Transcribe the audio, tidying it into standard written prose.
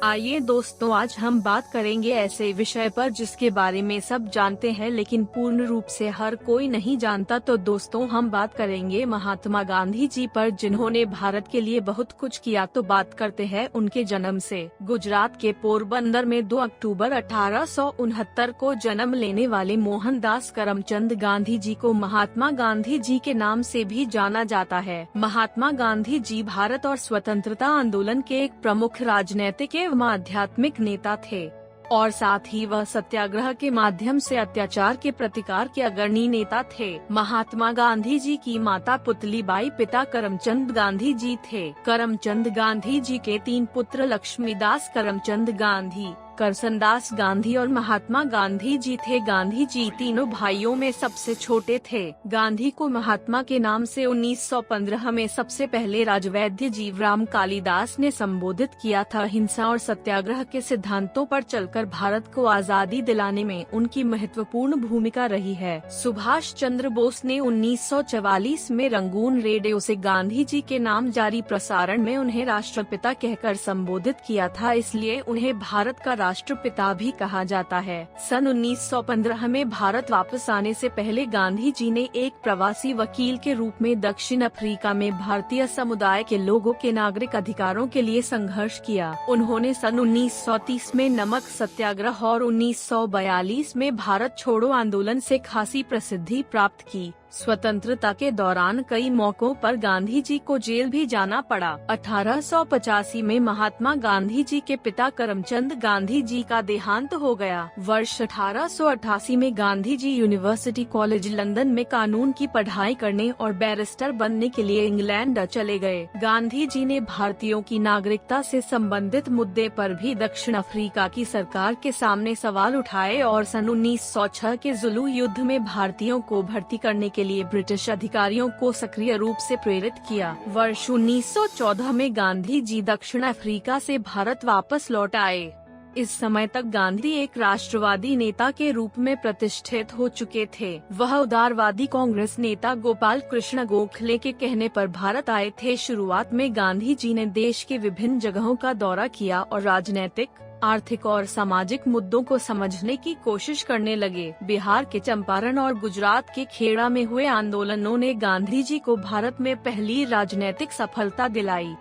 आइए दोस्तों, आज हम बात करेंगे ऐसे विषय पर जिसके बारे में सब जानते हैं लेकिन पूर्ण रूप से हर कोई नहीं जानता। तो दोस्तों, हम बात करेंगे महात्मा गांधी जी पर, जिन्होंने भारत के लिए बहुत कुछ किया। तो बात करते हैं उनके जन्म से। गुजरात के पोरबंदर में 2 अक्टूबर 1869 को जन्म लेने वाले मोहनदास करमचंद गांधी जी को महात्मा गांधी जी के नाम से भी जाना जाता है। महात्मा गांधी जी भारत और स्वतंत्रता आंदोलन के एक प्रमुख राजनैतिक एवं आध्यात्मिक नेता थे और साथ ही वह सत्याग्रह के माध्यम से अत्याचार के प्रतिकार के अग्रणी नेता थे। महात्मा गांधी जी की माता पुतलीबाई, पिता करमचंद गांधी जी थे। करमचंद गांधी जी के 3 पुत्र लक्ष्मीदास करमचंद गांधी, करसनदास गांधी और महात्मा गांधी जी थे। गांधी जी तीनों भाइयों में सबसे छोटे थे। गांधी को महात्मा के नाम से 1915 में सबसे पहले राजवैद्य जीवराम कालिदास ने संबोधित किया था। हिंसा और सत्याग्रह के सिद्धांतों पर चलकर भारत को आजादी दिलाने में उनकी महत्वपूर्ण भूमिका रही है। सुभाष चंद्र बोस ने 1944 में रंगून रेडियो से गांधी जी के नाम जारी प्रसारण में उन्हें राष्ट्रपिता कहकर संबोधित किया था, इसलिए उन्हें भारत का राष्ट्रपिता भी कहा जाता है। सन 1915 में भारत वापस आने से पहले गांधी जी ने एक प्रवासी वकील के रूप में दक्षिण अफ्रीका में भारतीय समुदाय के लोगों के नागरिक अधिकारों के लिए संघर्ष किया। उन्होंने सन 1930 में नमक सत्याग्रह और 1942 में भारत छोड़ो आंदोलन से खासी प्रसिद्धि प्राप्त की। स्वतंत्रता के दौरान कई मौकों पर गांधी जी को जेल भी जाना पड़ा। 1885 में महात्मा गांधी जी के पिता करमचंद गांधी जी का देहांत हो गया। वर्ष 1888 में Gandhi ji university college London में कानून की पढ़ाई करने और बैरिस्टर बनने के लिए इंग्लैंड चले गए। गांधी जी ने भारतीयों की नागरिकता से संबंधित मुद्दे पर भी दक्षिण अफ्रीका की सरकार के सामने सवाल उठाए और सन 1906 के जुलू युद्ध में भारतीयों को भर्ती करने के लिए ब्रिटिश अधिकारियों को सक्रिय रूप से प्रेरित किया। वर्ष 1914 में गांधी जी दक्षिण अफ्रीका से भारत वापस लौट आए। इस समय तक गांधी एक राष्ट्रवादी नेता के रूप में प्रतिष्ठित हो चुके थे। वह उदारवादी कांग्रेस नेता गोपाल कृष्ण गोखले के कहने पर भारत आए थे। शुरुआत में गांधी जी ने देश के विभिन्न जगहों का दौरा किया और राजनीतिक, आर्थिक और सामाजिक मुद्दों को समझने की कोशिश करने लगे। बिहार के चंपारण और गुजरात के खेड़ा में हुए आंदोलनों ने गांधी जी को भारत में पहली राजनीतिक सफलता दिलाई।